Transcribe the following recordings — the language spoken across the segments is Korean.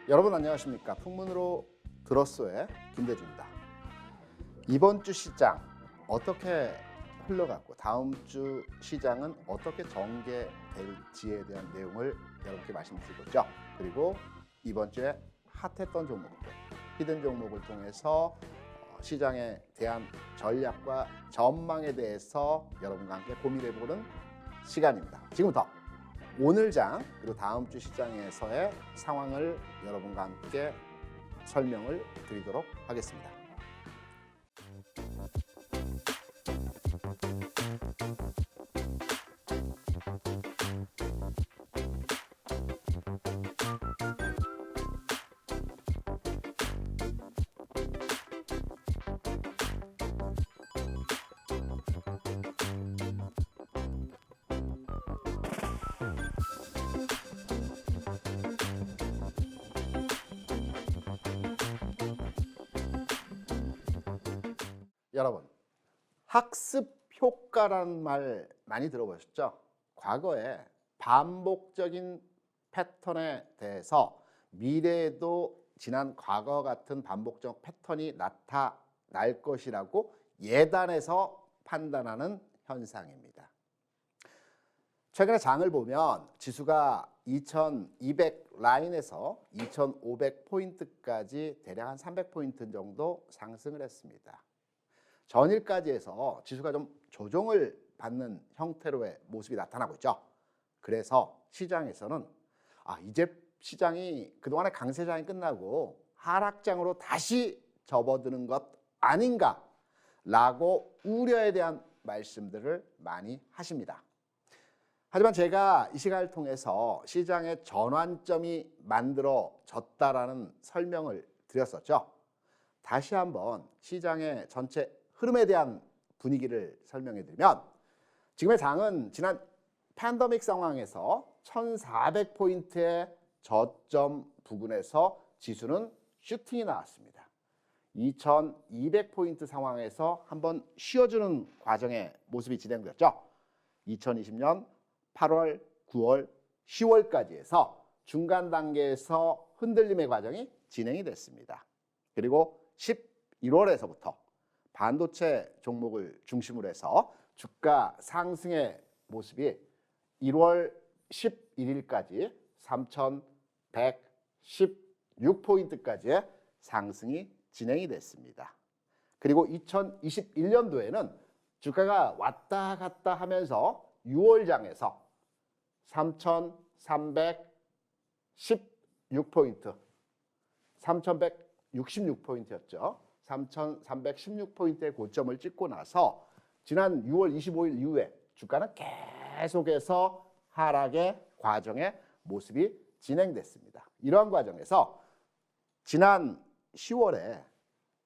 여러분 안녕하십니까? 풍문으로 들었소의 김대중입니다. 이번 주 시장 어떻게 흘러갔고 다음 주 시장은 어떻게 전개될지에 대한 내용을 여러분께 말씀드리고죠. 그리고 이번 주에 핫했던 종목들, 히든 종목을 통해서 시장에 대한 전략과 전망에 대해서 여러분과 함께 고민해보는 시간입니다. 지금부터 오늘 장 그리고 다음 주 시장에서의 상황을 여러분과 함께 설명을 드리도록 하겠습니다. 여러분, 학습 효과라는 말 많이 들어보셨죠? 과거에 반복적인 패턴에 대해서 미래에도 지난 과거 같은 반복적 패턴이 나타날 것이라고 예단해서 판단하는 현상입니다. 최근에 장을 보면 지수가 2200 라인에서 2500포인트까지 대략 한 300포인트 정도 상승을 했습니다. 전일까지 해서 지수가 좀 조정을 받는 형태로의 모습이 나타나고 있죠. 그래서 시장에서는 이제 시장이 그동안의 강세장이 끝나고 하락장으로 다시 접어드는 것 아닌가라고 우려에 대한 말씀들을 많이 하십니다. 하지만 제가 이 시간을 통해서 시장의 전환점이 만들어졌다라는 설명을 드렸었죠. 다시 한번 시장의 전체 흐름에 대한 분위기를 설명해 드리면 지금의 장은 지난 팬데믹 상황에서 1400포인트의 저점 부근에서 지수는 슈팅이 나왔습니다. 2200포인트 상황에서 한번 쉬어주는 과정의 모습이 진행되었죠. 2020년 8월, 9월, 10월까지 해서 중간 단계에서 흔들림의 과정이 진행이 됐습니다. 그리고 11월에서부터 반도체 종목을 중심으로 해서 주가 상승의 모습이 1월 11일까지 3116포인트까지의 상승이 진행이 됐습니다. 그리고 2021년도에는 주가가 왔다 갔다 하면서 6월장에서 3316포인트, 3166포인트였죠. 3316포인트의 고점을 찍고 나서 지난 6월 25일 이후에 주가는 계속해서 하락의 과정의 모습이 진행됐습니다. 이러한 과정에서 지난 10월에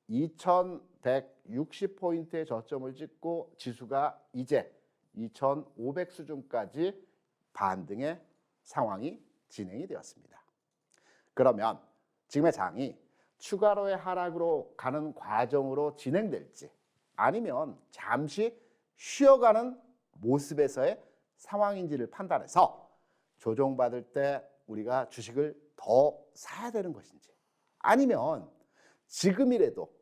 2160포인트의 저점을 찍고 지수가 이제 2500 수준까지 반등의 상황이 진행이 되었습니다. 그러면 지금의 장이 추가로의 하락으로 가는 과정으로 진행될지 아니면 잠시 쉬어가는 모습에서의 상황인지를 판단해서 조정받을 때 우리가 주식을 더 사야 되는 것인지 아니면 지금이라도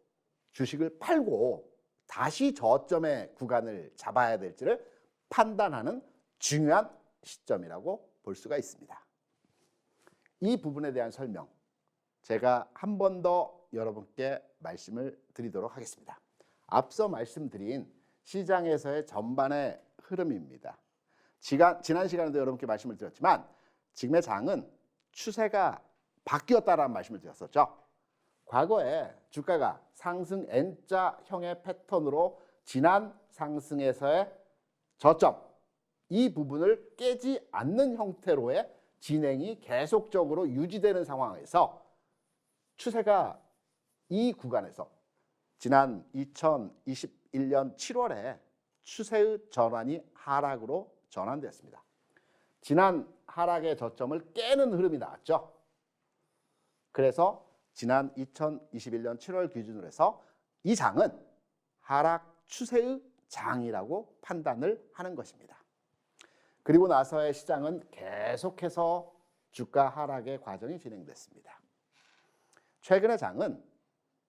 주식을 팔고 다시 저점의 구간을 잡아야 될지를 판단하는 중요한 시점이라고 볼 수가 있습니다. 이 부분에 대한 설명 제가 한 번 더 여러분께 말씀을 드리도록 하겠습니다. 앞서 말씀드린 시장에서의 전반의 흐름입니다. 지난 시간에도 여러분께 말씀을 드렸지만 지금의 장은 추세가 바뀌었다라는 말씀을 드렸었죠. 과거에 주가가 상승 N자형의 패턴으로 지난 상승에서의 저점 이 부분을 깨지 않는 형태로의 진행이 계속적으로 유지되는 상황에서 추세가 이 구간에서 지난 2021년 7월에 추세의 전환이 하락으로 전환됐습니다. 지난 하락의 저점을 깨는 흐름이 나왔죠. 그래서 지난 2021년 7월 기준으로 해서 이 장은 하락 추세의 장이라고 판단을 하는 것입니다. 그리고 나서의 시장은 계속해서 주가 하락의 과정이 진행됐습니다. 최근의 장은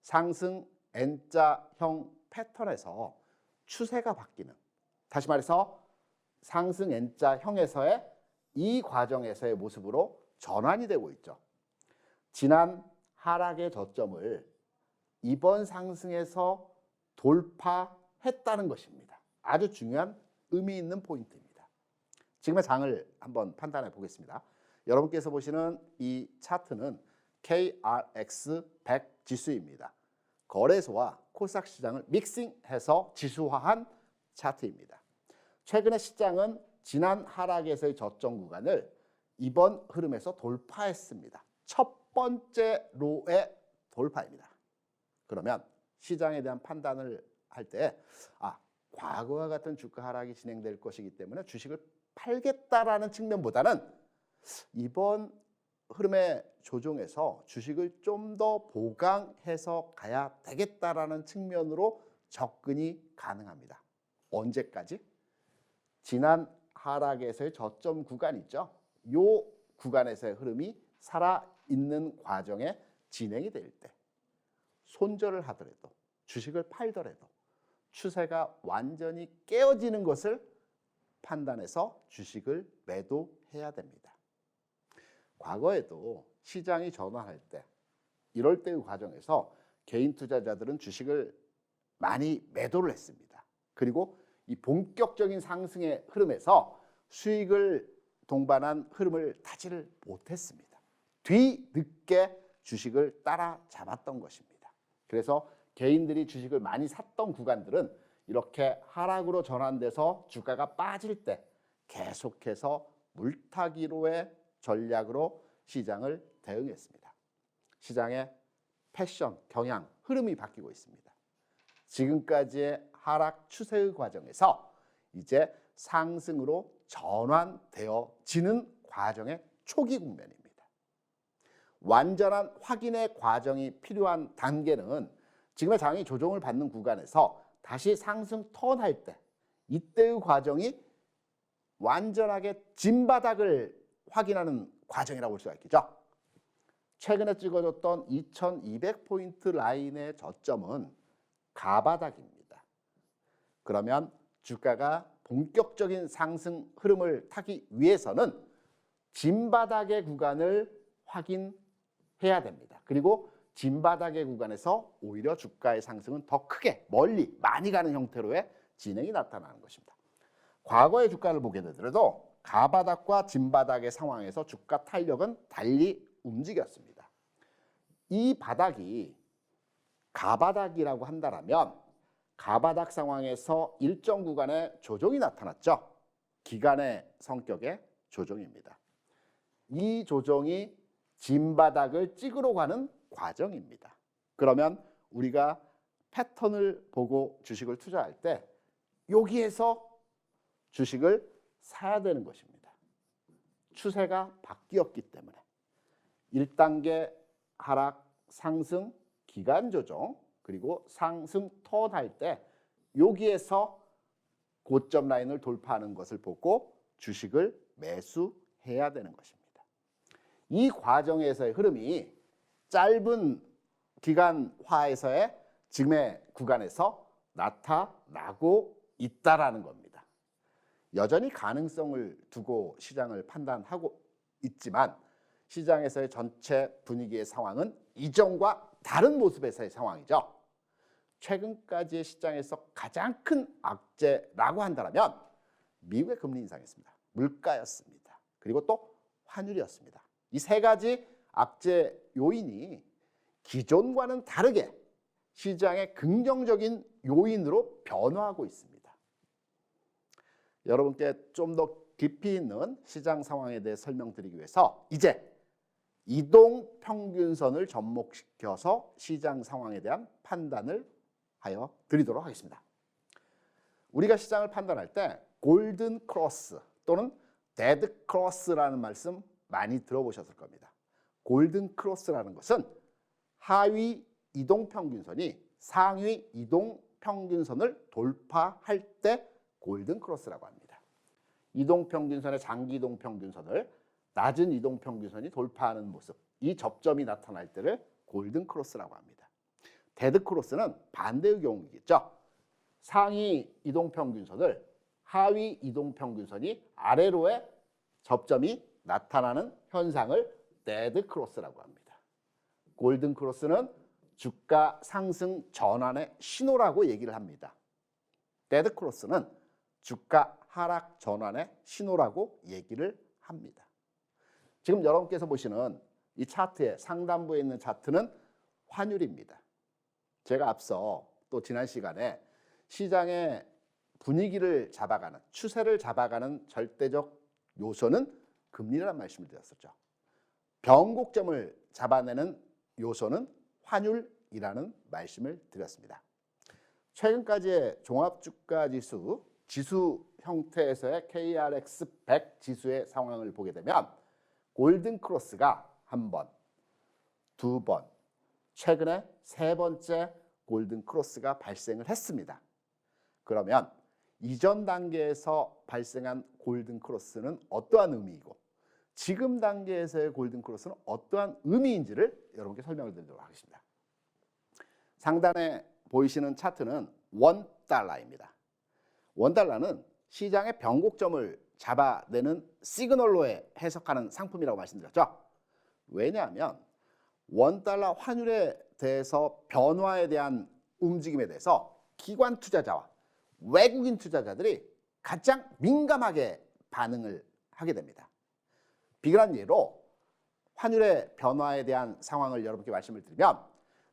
상승 N자형 패턴에서 추세가 바뀌는, 다시 말해서 상승 N자형에서의 이 과정에서의 모습으로 전환이 되고 있죠. 지난 하락의 저점을 이번 상승에서 돌파했다는 것입니다. 아주 중요한 의미 있는 포인트입니다. 지금의 장을 한번 판단해 보겠습니다. 여러분께서 보시는 이 차트는 KRX100 지수입니다. 거래소와 코스닥 시장을 믹싱해서 지수화한 차트입니다. 최근의 시장은 지난 하락에서의 저점 구간을 이번 흐름에서 돌파했습니다. 첫 번째 로의 돌파입니다. 그러면 시장에 대한 판단을 할 때 과거와 같은 주가 하락이 진행될 것이기 때문에 주식을 팔겠다라는 측면보다는 이번 흐름의 조정에서 주식을 좀 더 보강해서 가야 되겠다라는 측면으로 접근이 가능합니다. 언제까지? 지난 하락에서의 저점 구간 있죠. 이 구간에서의 흐름이 살아있는 과정에 진행이 될 때, 손절을 하더라도 주식을 팔더라도 추세가 완전히 깨어지는 것을 판단해서 주식을 매도해야 됩니다. 과거에도 시장이 전환할 때, 이럴 때의 과정에서 개인 투자자들은 주식을 많이 매도를 했습니다. 그리고 이 본격적인 상승의 흐름에서 수익을 동반한 흐름을 타지를 못했습니다. 뒤늦게 주식을 따라잡았던 것입니다. 그래서 개인들이 주식을 많이 샀던 구간들은 이렇게 하락으로 전환돼서 주가가 빠질 때 계속해서 물타기로의 전략으로 시장을 대응했습니다. 시장의 패션, 경향, 흐름이 바뀌고 있습니다. 지금까지의 하락 추세의 과정에서 이제 상승으로 전환되어지는 과정의 초기 국면입니다. 완전한 확인의 과정이 필요한 단계는 지금의 장이 조정을 받는 구간에서 다시 상승 턴할 때, 이때의 과정이 완전하게 진바닥을 확인하는 과정이라고 볼 수가 있겠죠. 최근에 찍어줬던 2200포인트 라인의 저점은 가바닥입니다. 그러면 주가가 본격적인 상승 흐름을 타기 위해서는 진바닥의 구간을 확인해야 됩니다. 그리고 진바닥의 구간에서 오히려 주가의 상승은 더 크게, 멀리, 많이 가는 형태로의 진행이 나타나는 것입니다. 과거의 주가를 보게 되더라도 가바닥과 진바닥의 상황에서 주가 탄력은 달리 움직였습니다. 이 바닥이 가바닥이라고 한다면 가바닥 상황에서 일정 구간의 조정이 나타났죠. 기간의 성격의 조정입니다. 이 조정이 진바닥을 찍으러 가는 과정입니다. 그러면 우리가 패턴을 보고 주식을 투자할 때 여기에서 주식을 사야 되는 것입니다. 추세가 바뀌었기 때문에 1단계 하락, 상승, 기간 조정, 그리고 상승 턴할 때 여기에서 고점 라인을 돌파하는 것을 보고 주식을 매수해야 되는 것입니다. 이 과정에서의 흐름이 짧은 기간화에서의 지금의 구간에서 나타나고 있다라는 겁니다. 여전히 가능성을 두고 시장을 판단하고 있지만 시장에서의 전체 분위기의 상황은 이전과 다른 모습에서의 상황이죠. 최근까지의 시장에서 가장 큰 악재라고 한다면 미국의 금리 인상이었습니다. 물가였습니다. 그리고 또 환율이었습니다. 이 세 가지 악재 요인이 기존과는 다르게 시장의 긍정적인 요인으로 변화하고 있습니다. 여러분께 좀 더 깊이 있는 시장 상황에 대해 설명드리기 위해서 이제 이동평균선을 접목시켜서 시장 상황에 대한 판단을 하여 드리도록 하겠습니다. 우리가 시장을 판단할 때 골든 크로스 또는 데드 크로스라는 말씀 많이 들어보셨을 겁니다. 골든 크로스라는 것은 하위 이동평균선이 상위 이동평균선을 돌파할 때 골든 크로스라고 합니다. 이동평균선의 장기 이동평균선을 낮은 이동평균선이 돌파하는 모습, 이 접점이 나타날 때를 골든 크로스라고 합니다. 데드 크로스는 반대의 경우이겠죠. 상위 이동평균선을 하위 이동평균선이 아래로의 접점이 나타나는 현상을 데드 크로스라고 합니다. 골든 크로스는 주가 상승 전환의 신호라고 얘기를 합니다. 데드 크로스는 주가 하락 전환의 신호라고 얘기를 합니다. 지금 여러분께서 보시는 이 차트의 상단부에 있는 차트는 환율입니다. 제가 앞서 또 지난 시간에 시장의 분위기를 잡아가는, 추세를 잡아가는 절대적 요소는 금리라는 말씀을 드렸었죠. 변곡점을 잡아내는 요소는 환율이라는 말씀을 드렸습니다. 최근까지의 종합주가지수, 지수 형태에서의 KRX 100 지수의 상황을 보게 되면 골든 크로스가 한 번, 두 번, 최근에 세 번째 골든 크로스가 발생을 했습니다. 그러면 이전 단계에서 발생한 골든 크로스는 어떠한 의미이고 지금 단계에서의 골든 크로스는 어떠한 의미인지를 여러분께 설명을 드리도록 하겠습니다. 상단에 보이시는 차트는 $1입니다. $1는 시장의 변곡점을 잡아내는 시그널로 해석하는 상품이라고 말씀드렸죠. 왜냐하면 $1 환율에 대해서 변화에 대한 움직임에 대해서 기관 투자자와 외국인 투자자들이 가장 민감하게 반응을 하게 됩니다. 비근한 예로 환율의 변화에 대한 상황을 여러분께 말씀을 드리면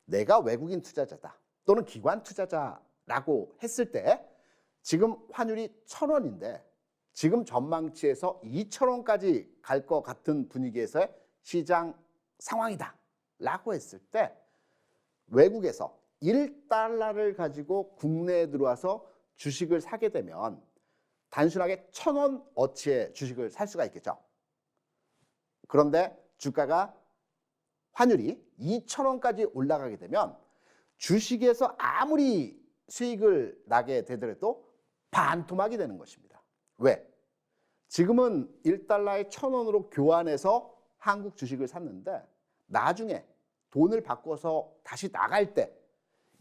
내가 외국인 투자자다 또는 기관 투자자라고 했을 때 지금 환율이 1,000원인데 지금 전망치에서 2,000원까지 갈 것 같은 분위기에서의 시장 상황이다 라고 했을 때 외국에서 1달러를 가지고 국내에 들어와서 주식을 사게 되면 단순하게 1,000원 어치의 주식을 살 수가 있겠죠. 그런데 주가가 환율이 2,000원까지 올라가게 되면 주식에서 아무리 수익을 나게 되더라도 반토막이 되는 것입니다. 왜? 지금은 1달러에 1,000원으로 교환해서 한국 주식을 샀는데 나중에 돈을 바꿔서 다시 나갈 때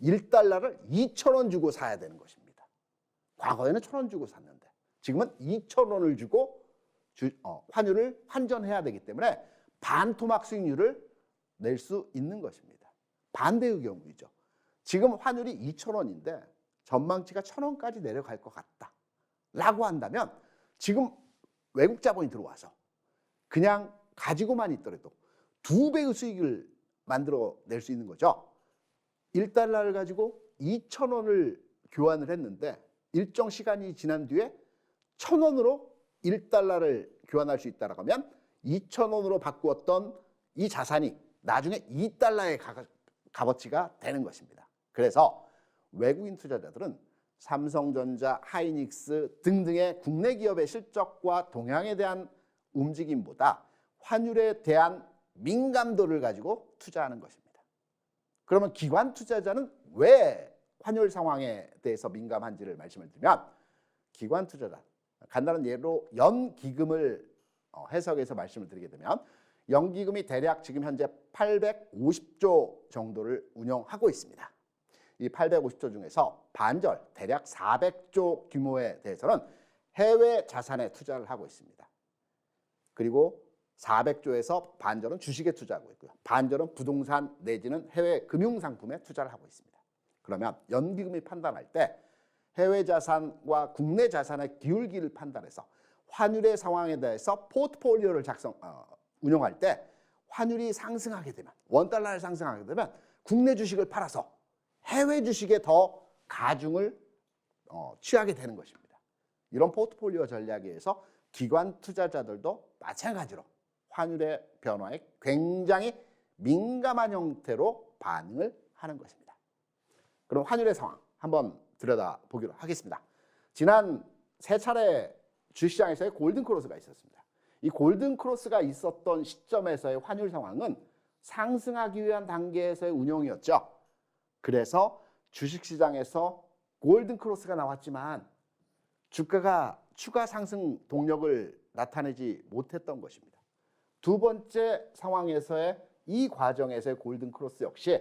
1달러를 2,000원 주고 사야 되는 것입니다. 과거에는 1,000원 주고 샀는데 지금은 2,000원을 주고 환율을 환전해야 되기 때문에 반토막 수익률을 낼 수 있는 것입니다. 반대의 경우이죠. 지금 환율이 2,000원인데 전망치가 1,000원까지 내려갈 것 같다 라고 한다면 지금 외국 자본이 들어와서 그냥 가지고만 있더라도 2배의 수익을 만들어낼 수 있는 거죠. 1달러를 가지고 2,000원을 교환을 했는데 일정 시간이 지난 뒤에 1,000원으로 1달러를 교환할 수 있다고 하면 2,000원으로 바꾸었던 이 자산이 나중에 2달러의 값어치가 되는 것입니다. 그래서 외국인 투자자들은 삼성전자, 하이닉스 등등의 국내 기업의 실적과 동향에 대한 움직임보다 환율에 대한 민감도를 가지고 투자하는 것입니다. 그러면 기관 투자자는 왜 환율 상황에 대해서 민감한지를 말씀을 드리면 기관 투자자, 간단한 예로 연기금을 해석해서 말씀을 드리게 되면 연기금이 대략 지금 현재 850조 정도를 운영하고 있습니다. 이 850조 중에서 반절, 대략 400조 규모에 대해서는 해외 자산에 투자를 하고 있습니다. 그리고 400조에서 반절은 주식에 투자하고 있고요. 반절은 부동산 내지는 해외 금융상품에 투자를 하고 있습니다. 그러면 연기금이 판단할 때 해외 자산과 국내 자산의 기울기를 판단해서 환율의 상황에 대해서 포트폴리오를 운영할 때 환율이 상승하게 되면 $1를 상승하게 되면 국내 주식을 팔아서 해외 주식에 더 가중을 취하게 되는 것입니다. 이런 포트폴리오 전략에 의해서 기관 투자자들도 마찬가지로 환율의 변화에 굉장히 민감한 형태로 반응을 하는 것입니다. 그럼 환율의 상황 한번 들여다보기로 하겠습니다. 지난 세 차례 주시장에서의 골든 크로스가 있었습니다. 이 골든 크로스가 있었던 시점에서의 환율 상황은 상승하기 위한 단계에서의 운용이었죠. 그래서 주식시장에서 골든 크로스가 나왔지만 주가가 추가 상승 동력을 나타내지 못했던 것입니다. 두 번째 상황에서의 이 과정에서의 골든 크로스 역시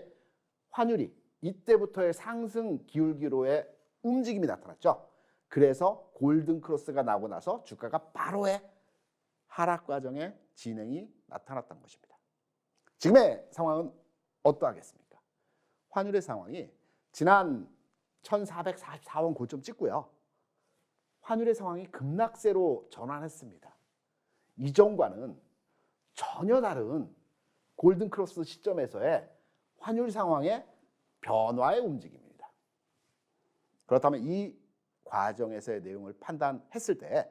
환율이 이때부터의 상승 기울기로의 움직임이 나타났죠. 그래서 골든 크로스가 나오고 나서 주가가 바로의 하락 과정의 진행이 나타났던 것입니다. 지금의 상황은 어떠하겠습니까? 환율의 상황이 지난 1444원 고점 찍고요. 환율의 상황이 급락세로 전환했습니다. 이전과는 전혀 다른 골든 크로스 시점에서의 환율 상황의 변화의 움직임입니다. 그렇다면 이 과정에서의 내용을 판단했을 때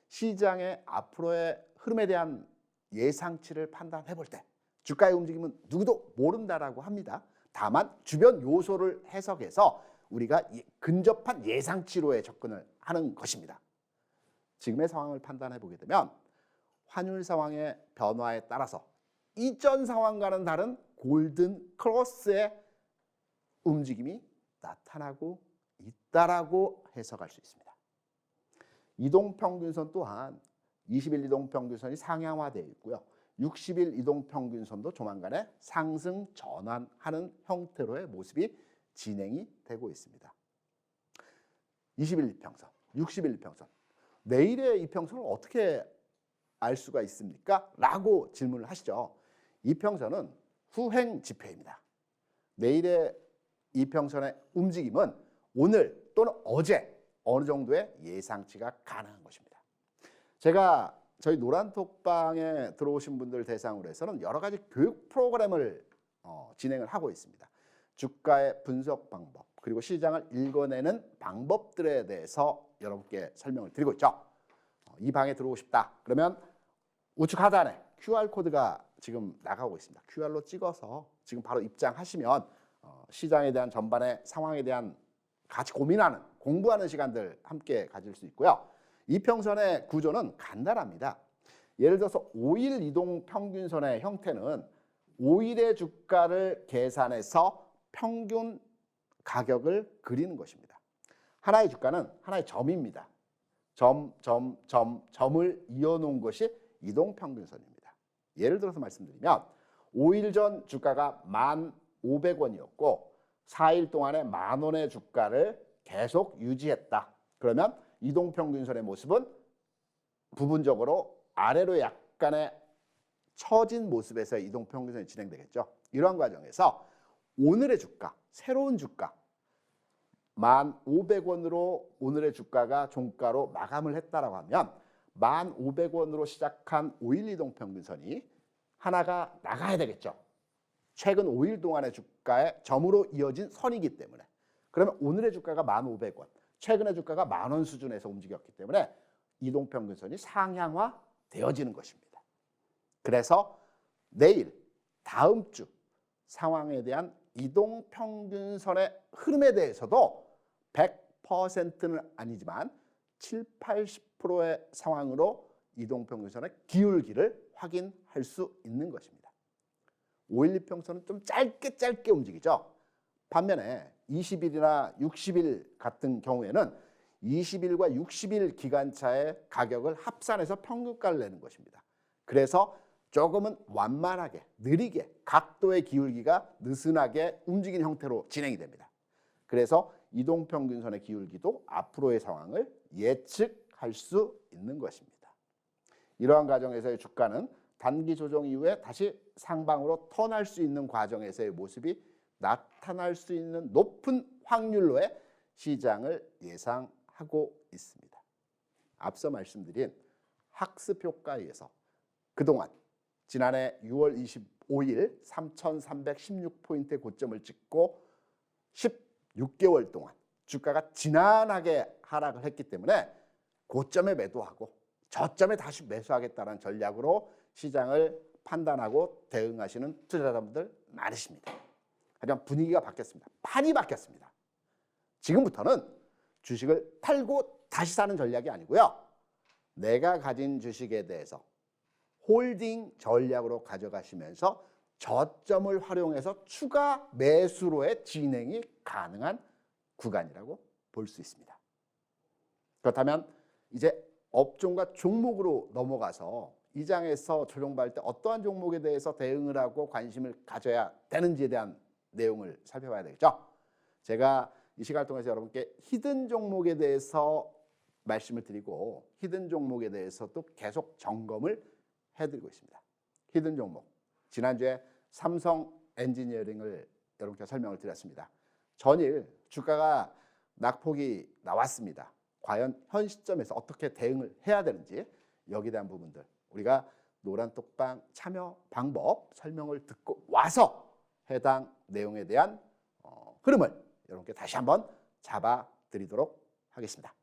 시장의 앞으로의 흐름에 대한 예상치를 판단해 볼 때 주가의 움직임은 누구도 모른다라고 합니다. 다만 주변 요소를 해석해서 우리가 근접한 예상치로의 접근을 하는 것입니다. 지금의 상황을 판단해 보게 되면 환율 상황의 변화에 따라서 이전 상황과는 다른 골든 크로스의 움직임이 나타나고 있다라고 해석할 수 있습니다. 이동평균선 또한 20일 이동평균선이 상향화되어 있고요. 60일 이동평균선도 조만간에 상승 전환하는 형태로의 모습이 진행이 되고 있습니다. 20일 이평선, 60일 이평선. 내일의 이평선을 어떻게 알 수가 있습니까? 라고 질문을 하시죠. 이평선은 후행 지표입니다. 내일의 이평선의 움직임은 오늘 또는 어제 어느 정도의 예상치가 가능한 것입니다. 제가 저희 노란톡방에 들어오신 분들 대상으로 해서는 여러 가지 교육 프로그램을 진행을 하고 있습니다. 주가의 분석 방법 그리고 시장을 읽어내는 방법들에 대해서 여러분께 설명을 드리고 있죠. 이 방에 들어오고 싶다 그러면 우측 하단에 QR코드가 지금 나가고 있습니다. QR로 찍어서 지금 바로 입장하시면 시장에 대한 전반의 상황에 대한 같이 고민하는 공부하는 시간들 함께 가질 수 있고요. 이평선의 구조는 간단합니다. 예를 들어서 5일 이동 평균선의 형태는 5일의 주가를 계산해서 평균 가격을 그리는 것입니다. 하나의 주가는 하나의 점입니다. 점을 이어놓은 것이 이동평균선입니다. 예를 들어서 말씀드리면 5일 전 주가가 1,500원이었고 4일 동안에 10,000원의 주가를 계속 유지했다. 그러면 이동평균선의 모습은 부분적으로 아래로 약간의 처진 모습에서 이동평균선이 진행되겠죠. 이러한 과정에서 오늘의 주가, 새로운 주가 1,500원으로 오늘의 주가가 종가로 마감을 했다라고 하면 1,500원으로 시작한 5일 이동평균선이 하나가 나가야 되겠죠. 최근 5일 동안의 주가의 점으로 이어진 선이기 때문에. 그러면 오늘의 주가가 1,500원, 최근의 주가가 10,000원 수준에서 움직였기 때문에 이동평균선이 상향화 되어지는 것입니다. 그래서 내일, 다음 주 상황에 대한 이동평균선의 흐름에 대해서도 100%는 아니지만 70, 80%의 상황으로 이동평균선의 기울기를 확인할 수 있는 것입니다. 5일 이평선은 좀 짧게 움직이죠. 반면에 20일이나 60일 같은 경우에는 20일과 60일 기간차의 가격을 합산해서 평균가를 내는 것입니다. 그래서 조금은 완만하게, 느리게, 각도의 기울기가 느슨하게 움직이는 형태로 진행이 됩니다. 그래서 이동평균선의 기울기도 앞으로의 상황을 예측할 수 있는 것입니다. 이러한 과정에서의 주가는 단기 조정 이후에 다시 상방으로 턴할 수 있는 과정에서의 모습이 나타날 수 있는 높은 확률로의 시장을 예상하고 있습니다. 앞서 말씀드린 학습 효과에 의해서 그동안 지난해 6월 25일 3,316포인트의 고점을 찍고 16개월 동안 주가가 지난하게 하락을 했기 때문에 고점에 매도하고 저점에 다시 매수하겠다는 전략으로 시장을 판단하고 대응하시는 투자자분들 많으십니다. 하지만 분위기가 바뀌었습니다. 판이 바뀌었습니다. 지금부터는 주식을 팔고 다시 사는 전략이 아니고요. 내가 가진 주식에 대해서 홀딩 전략으로 가져가시면서 저점을 활용해서 추가 매수로의 진행이 가능한 구간이라고 볼 수 있습니다. 그렇다면 이제 업종과 종목으로 넘어가서 이 장에서 조정받을 때 어떠한 종목에 대해서 대응을 하고 관심을 가져야 되는지에 대한 내용을 살펴봐야 되겠죠. 제가 이 시간을 통해서 여러분께 히든 종목에 대해서 말씀을 드리고 히든 종목에 대해서도 계속 점검을 해드리고 있습니다. 히든 종목, 지난주에 삼성 엔지니어링을 여러분께 설명을 드렸습니다. 전일 주가가 낙폭이 나왔습니다. 과연 현 시점에서 어떻게 대응을 해야 되는지 여기에 대한 부분들 우리가 노란톡방 참여 방법 설명을 듣고 와서 해당 내용에 대한 흐름을 여러분께 다시 한번 잡아드리도록 하겠습니다.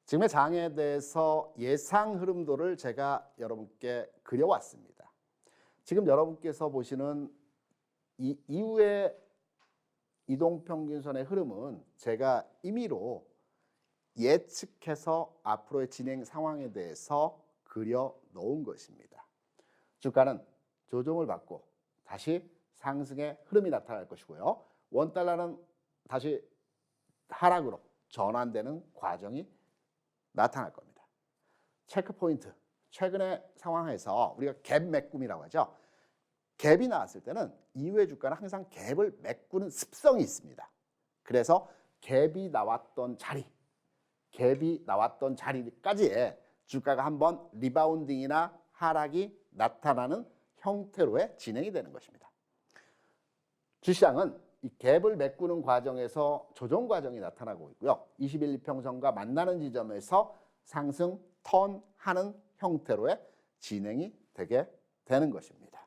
지금의 장에 대해서 예상 흐름도를 제가 여러분께 그려왔습니다. 지금 여러분께서 보시는 이 이후의 이동평균선의 흐름은 제가 임의로 예측해서 앞으로의 진행 상황에 대해서 그려 놓은 것입니다. 주가는 조정을 받고 다시 상승의 흐름이 나타날 것이고요. 원달러는 다시 하락으로 전환되는 과정이 나타날 겁니다. 체크 포인트, 최근의 상황에서 우리가 갭 메꿈이라고 하죠. 갭이 나왔을 때는 이후의 주가는 항상 갭을 메꾸는 습성이 있습니다. 그래서 갭이 나왔던 자리까지의 주가가 한번 리바운딩이나 하락이 나타나는 형태로의 진행이 되는 것입니다. 주시장은 이 갭을 메꾸는 과정에서 조정 과정이 나타나고 있고요. 21 이평선과 만나는 지점에서 상승 턴하는 형태로의 진행이 되게 되는 것입니다.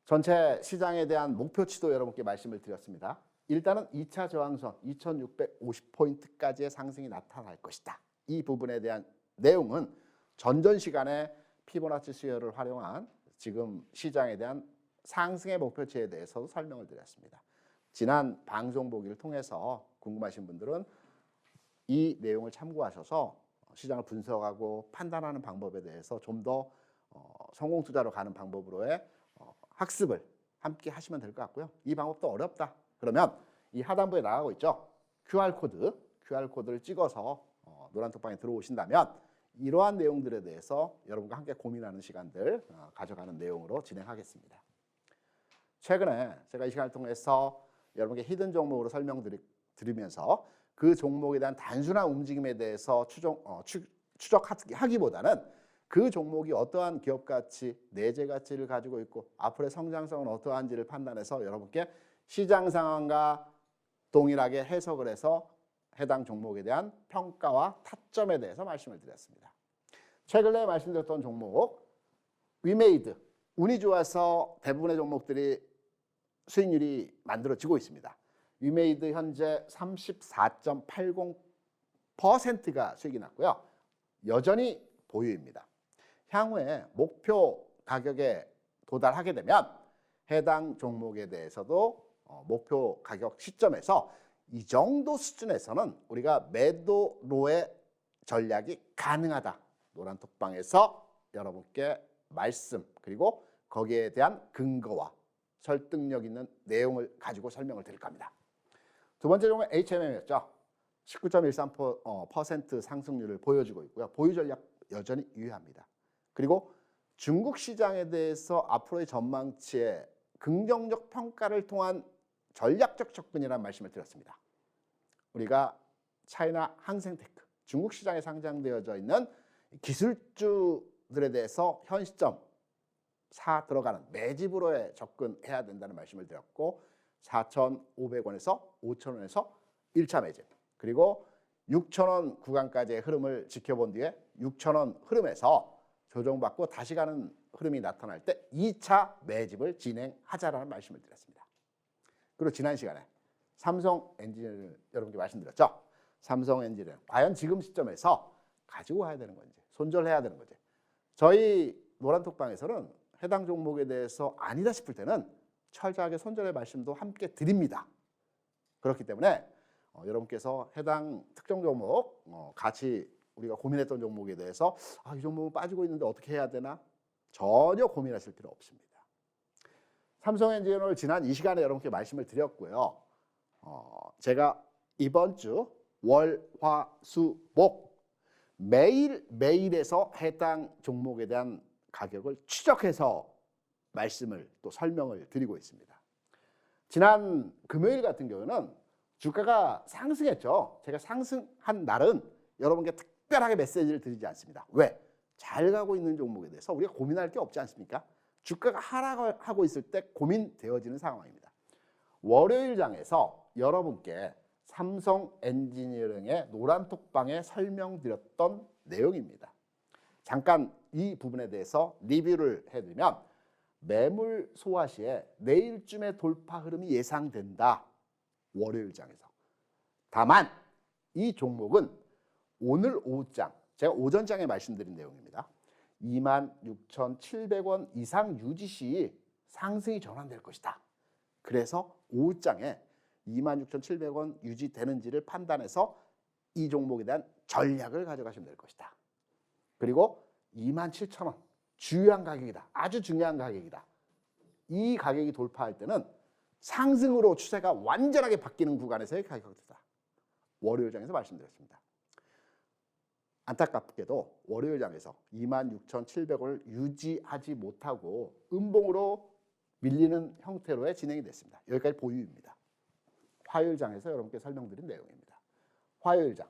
전체 시장에 대한 목표치도 여러분께 말씀을 드렸습니다. 일단은 2차 저항선 2650포인트까지의 상승이 나타날 것이다. 이 부분에 대한 내용은 전전 시간에 피보나치 수열을 활용한 지금 시장에 대한 상승의 목표치에 대해서도 설명을 드렸습니다. 지난 방송 보기를 통해서 궁금하신 분들은 이 내용을 참고하셔서 시장을 분석하고 판단하는 방법에 대해서 좀 더 성공 투자로 가는 방법으로의 학습을 함께 하시면 될 것 같고요. 이 방법도 어렵다. 그러면 이 하단부에 나가고 있죠. QR코드를 찍어서 노란톡방에 들어오신다면 이러한 내용들에 대해서 여러분과 함께 고민하는 시간들 가져가는 내용으로 진행하겠습니다. 최근에 제가 이 시간을 통해서 여러분께 히든 종목으로 설명드리면서 그 종목에 대한 단순한 움직임에 대해서 추적하기보다는 그 종목이 어떠한 기업 가치, 내재 가치를 가지고 있고 앞으로의 성장성은 어떠한지를 판단해서 여러분께 시장 상황과 동일하게 해석을 해서 해당 종목에 대한 평가와 타점에 대해서 말씀을 드렸습니다. 최근에 말씀드렸던 종목 위메이드, 운이 좋아서 대부분의 종목들이 수익률이 만들어지고 있습니다. 위메이드 현재 34.80%가 수익이 났고요. 여전히 보유입니다. 향후에 목표 가격에 도달하게 되면 해당 종목에 대해서도 목표 가격 시점에서 이 정도 수준에서는 우리가 매도로의 전략이 가능하다. 노란톡방에서 여러분께 말씀 그리고 거기에 대한 근거와 설득력 있는 내용을 가지고 설명을 드릴 겁니다. 두 번째 종목 HMM이었죠. 19.13% 상승률을 보여주고 있고요. 보유 전략 여전히 유효합니다. 그리고 중국 시장에 대해서 앞으로의 전망치에 긍정적 평가를 통한 전략적 접근이라는 말씀을 드렸습니다. 우리가 차이나 항생테크, 중국 시장에 상장되어져 있는 기술주들에 대해서 현 시점 사 들어가는 매집으로의 접근해야 된다는 말씀을 드렸고 4,500원에서 5,000원에서 1차 매집 그리고 6,000원 구간까지의 흐름을 지켜본 뒤에 6,000원 흐름에서 조정받고 다시 가는 흐름이 나타날 때 2차 매집을 진행하자라는 말씀을 드렸습니다. 그리고 지난 시간에 삼성 엔지니어링을 여러분께 말씀드렸죠. 삼성 엔지니어링 과연 지금 시점에서 가지고 가야 되는 건지 손절해야 되는 건지 저희 노란톡방에서는 해당 종목에 대해서 아니다 싶을 때는 철저하게 손절의 말씀도 함께 드립니다. 그렇기 때문에 여러분께서 해당 특정 종목 같이 우리가 고민했던 종목에 대해서 이 종목은 빠지고 있는데 어떻게 해야 되나 전혀 고민하실 필요 없습니다. 삼성엔지니어를 지난 이 시간에 여러분께 말씀을 드렸고요. 제가 이번 주 월, 화, 수, 목 매일에서 해당 종목에 대한 가격을 추적해서 말씀을 또 설명을 드리고 있습니다. 지난 금요일 같은 경우는 주가가 상승했죠. 제가 상승한 날은 여러분께 특별하게 메시지를 드리지 않습니다. 왜? 잘 가고 있는 종목에 대해서 우리가 고민할 게 없지 않습니까? 주가가 하락하고 있을 때 고민되어지는 상황입니다. 월요일 장에서 여러분께 삼성 엔지니어링의 노란톡방에 설명드렸던 내용입니다. 잠깐 이 부분에 대해서 리뷰를 해드리면 매물 소화 시에 내일쯤에 돌파 흐름이 예상된다. 월요일 장에서. 다만 이 종목은 오늘 오후장, 제가 오전장에 말씀드린 내용입니다. 26,700원 이상 유지 시 상승이 전환될 것이다. 그래서 오후장에 26,700원 유지되는지를 판단해서 이 종목에 대한 전략을 가져가시면 될 것이다. 그리고 27,000원 중요한 가격이다. 아주 중요한 가격이다. 이 가격이 돌파할 때는 상승으로 추세가 완전하게 바뀌는 구간에서의 가격이다. 월요일장에서 말씀드렸습니다. 안타깝게도 월요일장에서 26,700원을 유지하지 못하고 음봉으로 밀리는 형태로의 진행이 됐습니다. 여기까지 보유입니다. 화요일장에서 여러분께 설명드린 내용입니다. 화요일장.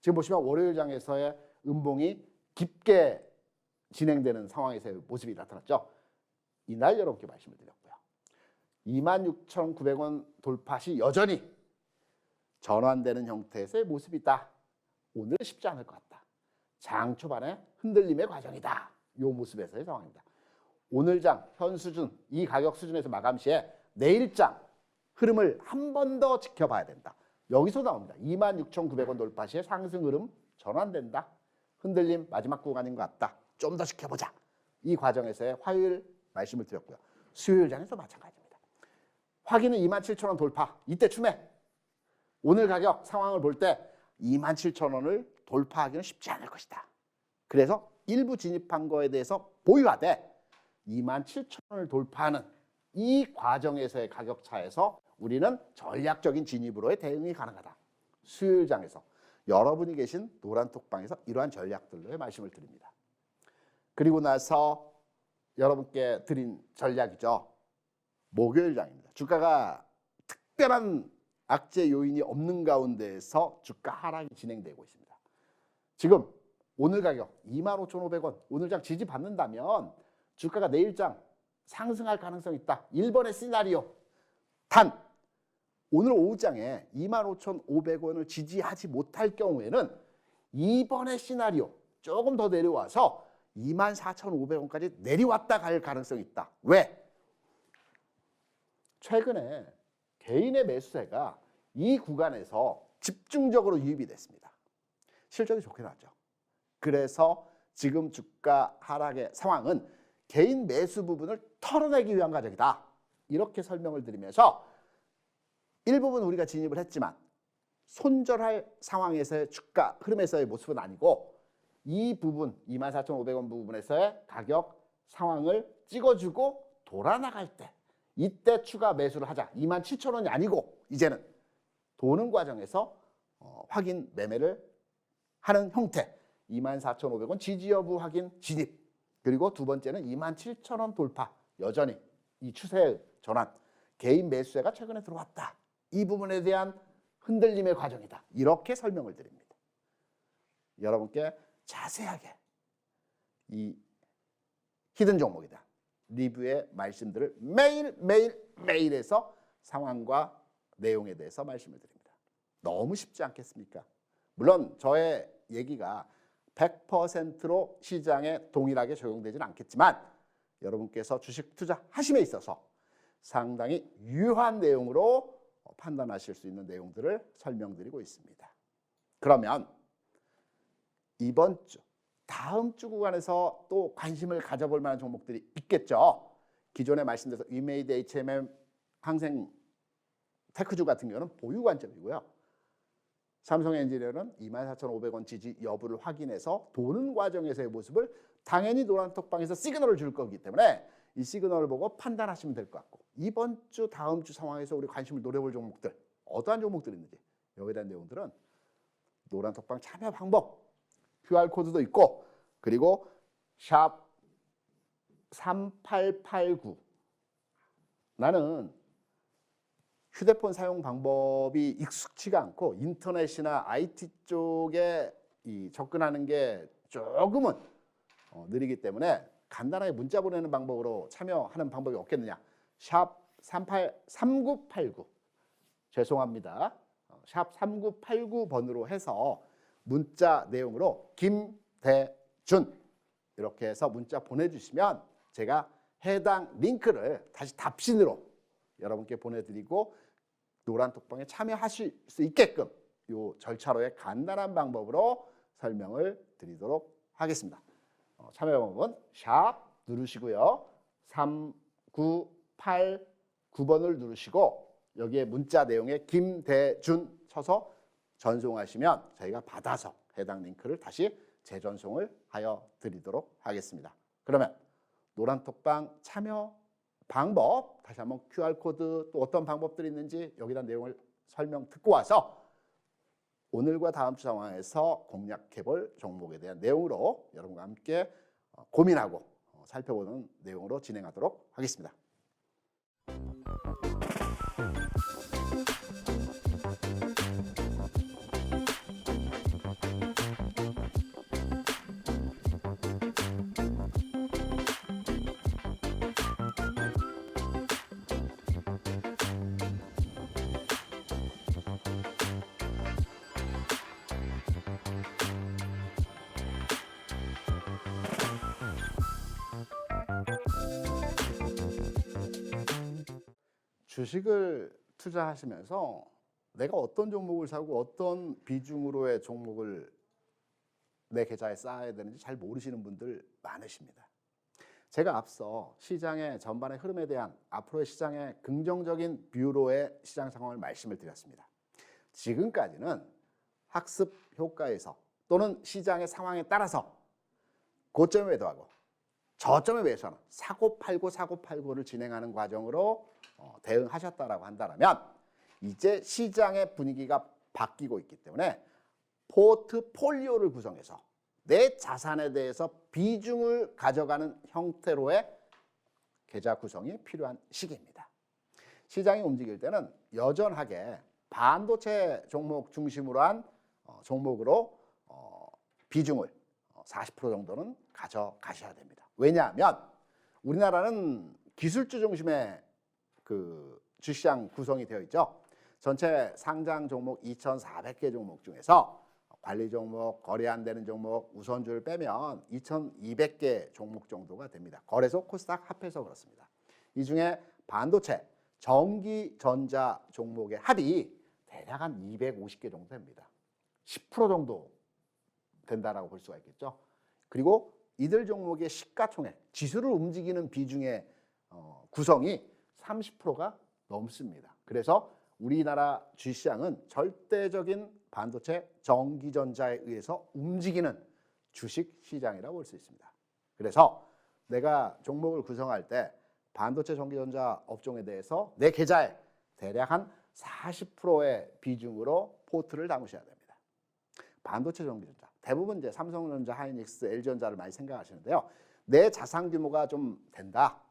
지금 보시면 월요일장에서의 음봉이 깊게 진행되는 상황에서의 모습이 나타났죠. 이날 여러분께 말씀을 드렸고요. 26,900원 돌파 시 여전히 전환되는 형태에서의 모습이 있다. 오늘은 쉽지 않을 것 같다. 장 초반에 흔들림의 과정이다. 이 모습에서의 상황입니다. 오늘장 현 수준, 이 가격 수준에서 마감 시에 내일장 흐름을 한 번 더 지켜봐야 된다. 여기서 나옵니다. 26,900원 돌파 시에 상승 흐름 전환된다. 흔들림 마지막 구간인 것 같다. 좀 더 지켜보자. 이 과정에서의 화요일 말씀을 드렸고요. 수요일장에서 마찬가지입니다. 확인은 27,000원 돌파. 이때 추매. 오늘 가격 상황을 볼 때 27,000원을 돌파하기는 쉽지 않을 것이다. 그래서 일부 진입한 거에 대해서 보유하되 27,000원을 돌파하는 이 과정에서의 가격 차에서 우리는 전략적인 진입으로의 대응이 가능하다. 수요일장에서 여러분이 계신 노란톡방에서 이러한 전략들로의 말씀을 드립니다. 그리고 나서 여러분께 드린 전략이죠. 목요일장입니다. 주가가 특별한 악재 요인이 없는 가운데에서 주가 하락이 진행되고 있습니다. 지금 오늘 가격 25,500원 오늘장 지지받는다면 주가가 내일장 상승할 가능성이 있다. 1번의 시나리오. 단 오늘 오후장에 25,500원을 지지하지 못할 경우에는 2번의 시나리오 조금 더 내려와서 24,500원까지 내려왔다 갈 가능성이 있다. 왜? 최근에 개인의 매수세가 이 구간에서 집중적으로 유입이 됐습니다. 실적이 좋게 나왔죠. 그래서 지금 주가 하락의 상황은 개인 매수 부분을 털어내기 위한 과정이다. 이렇게 설명을 드리면서 일부분 우리가 진입을 했지만 손절할 상황에서의 주가 흐름에서의 모습은 아니고 이 부분 24,500원 부분에서의 가격 상황을 찍어주고 돌아나갈 때 이때 추가 매수를 하자. 27,000원이 아니고 이제는 도는 과정에서 확인 매매를 하는 형태 24,500원 지지 여부 확인 진입 그리고 두 번째는 27,000원 돌파 여전히 이 추세의 전환 개인 매수세가 최근에 들어왔다. 이 부분에 대한 흔들림의 과정이다. 이렇게 설명을 드립니다. 여러분께 자세하게 이 히든 종목이다. 리뷰의 말씀들을 매일에서 상황과 내용에 대해서 말씀을 드립니다. 너무 쉽지 않겠습니까? 물론 저의 얘기가 100%로 시장에 동일하게 적용되지는 않겠지만 여러분께서 주식 투자하심에 있어서 상당히 유효한 내용으로 판단하실 수 있는 내용들을 설명드리고 있습니다. 그러면 이번 주, 다음 주 구간에서 또 관심을 가져볼 만한 종목들이 있겠죠. 기존에 말씀드린 위메이드, HMM, 항생, 테크주 같은 경우는 보유 관점이고요. 삼성엔지니어는 24,500원 지지 여부를 확인해서 도는 과정에서의 모습을 당연히 노란톡방에서 시그널을 줄 거기 때문에 이 시그널을 보고 판단하시면 될 것 같고, 이번 주, 다음 주 상황에서 우리 관심을 노려볼 종목들, 어떠한 종목들이 있는지 여기에 대한 내용들은 노란톡방 참여 방법, QR코드도 있고, 그리고 샵 3889, 나는 휴대폰 사용 방법이 익숙치가 않고 인터넷이나 IT 쪽에 접근하는 게 조금은 느리기 때문에 간단하게 문자 보내는 방법으로 참여하는 방법이 없겠느냐. 샵 3989, 죄송합니다. 샵 3989번으로 해서 문자 내용으로 김대준 이렇게 해서 문자 보내주시면 제가 해당 링크를 다시 답신으로 여러분께 보내드리고 노란톡방에 참여하실 수 있게끔 이 절차로의 간단한 방법으로 설명을 드리도록 하겠습니다. 참여 방법은 샵 누르시고요. 3989번을 누르시고 여기에 문자 내용에 김대준 쳐서 전송하시면 저희가 받아서 해당 링크를 다시 재전송을 하여 드리도록 하겠습니다. 그러면 노란톡방 참여 방법, 다시 한번 QR코드 또 어떤 방법들이 있는지 여기다 내용을 설명 듣고 와서 오늘과 다음 주 상황에서 공략해볼 종목에 대한 내용으로 여러분과 함께 고민하고 살펴보는 내용으로 진행하도록 하겠습니다. 주식을 투자하시면서 내가 어떤 종목을 사고 어떤 비중으로의 종목을 내 계좌에 쌓아야 되는지 잘 모르시는 분들 많으십니다. 제가 앞서 시장의 전반의 흐름에 대한 앞으로의 시장의 긍정적인 뷰로의 시장 상황을 말씀을 드렸습니다. 지금까지는 학습 효과에서 또는 시장의 상황에 따라서 고점에 매도하고 저점에 매수하는 사고팔고를 진행하는 과정으로 대응하셨다라고 한다면, 이제 시장의 분위기가 바뀌고 있기 때문에 포트폴리오를 구성해서 내 자산에 대해서 비중을 가져가는 형태로의 계좌 구성이 필요한 시기입니다. 시장이 움직일 때는 여전하게 반도체 종목 중심으로 한 종목으로 비중을 40% 정도는 가져가셔야 됩니다. 왜냐하면 우리나라는 기술주 중심의 그 주시장 구성이 되어 있죠. 전체 상장 종목 2,400개 종목 중에서 관리 종목, 거래 안 되는 종목, 우선주를 빼면 2,200개 종목 정도가 됩니다. 거래소 코스닥 합해서 그렇습니다. 이 중에 반도체, 전기, 전자 종목의 합이 대략 한 250개 정도 됩니다. 10% 정도 된다라고 볼 수가 있겠죠. 그리고 이들 종목의 시가총액, 지수를 움직이는 비중의 구성이 30%가 넘습니다. 그래서 우리나라 주시장은 절대적인 반도체, 전기전자에 의해서 움직이는 주식 시장이라고 볼 수 있습니다. 그래서 내가 종목을 구성할 때 반도체, 전기전자 업종에 대해서 내 계좌에 대략 한 40%의 비중으로 포트를 담으셔야 됩니다. 반도체, 전기전자, 대부분 이제 삼성전자, 하이닉스, LG전자를 많이 생각하시는데요. 내 자산 규모가 좀 된다.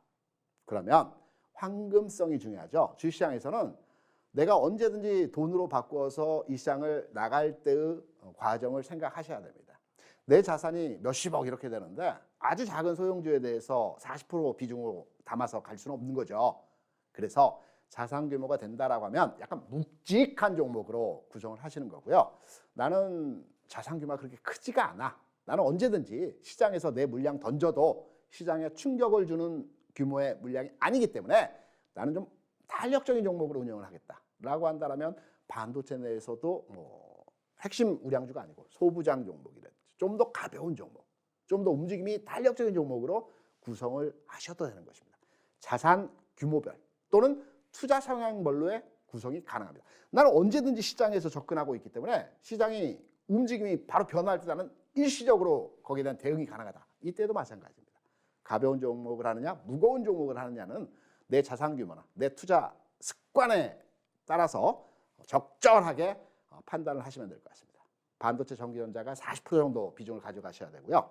그러면 황금성이 중요하죠. 주식시장에서는 내가 언제든지 돈으로 바꿔서 이 시장을 나갈 때의 과정을 생각하셔야 됩니다. 내 자산이 몇십억 이렇게 되는데 아주 작은 소형주에 대해서 40% 비중으로 담아서 갈 수는 없는 거죠. 그래서 자산 규모가 된다라고 하면 약간 묵직한 종목으로 구성을 하시는 거고요. 나는 자산 규모가 그렇게 크지가 않아. 나는 언제든지 시장에서 내 물량 던져도 시장에 충격을 주는 규모의 물량이 아니기 때문에 나는 좀 탄력적인 종목으로 운영을 하겠다라고 한다면 반도체 내에서도 핵심 우량주가 아니고 소부장 종목이라든지 좀 더 가벼운 종목, 좀 더 움직임이 탄력적인 종목으로 구성을 하셔도 되는 것입니다. 자산 규모별 또는 투자 성향별로의 구성이 가능합니다. 나는 언제든지 시장에서 접근하고 있기 때문에 시장이 움직임이 바로 변화할 때 나는 일시적으로 거기에 대한 대응이 가능하다. 이때도 마찬가지입니다. 가벼운 종목을 하느냐 무거운 종목을 하느냐는 내 자산 규모나 내 투자 습관에 따라서 적절하게 판단을 하시면 될 것 같습니다. 반도체 전기전자가 40% 정도 비중을 가져가셔야 되고요.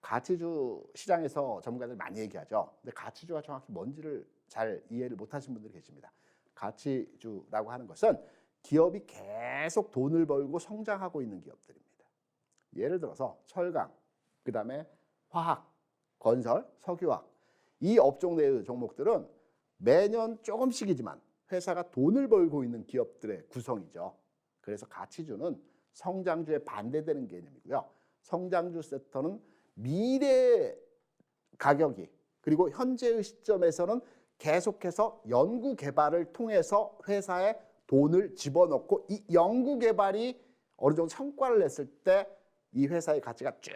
가치주 시장에서 전문가들 많이 얘기하죠. 근데 가치주가 정확히 뭔지를 잘 이해를 못하신 분들이 계십니다. 가치주라고 하는 것은 기업이 계속 돈을 벌고 성장하고 있는 기업들입니다. 예를 들어서 철강, 그다음에 화학, 건설, 석유화학 이 업종 내의 종목들은 매년 조금씩이지만 회사가 돈을 벌고 있는 기업들의 구성이죠. 그래서 가치주는 성장주에 반대되는 개념이고요. 성장주 섹터는 미래 가격이 그리고 현재의 시점에서는 계속해서 연구 개발을 통해서 회사에 돈을 집어넣고 이 연구 개발이 어느 정도 성과를 냈을 때 이 회사의 가치가 쭉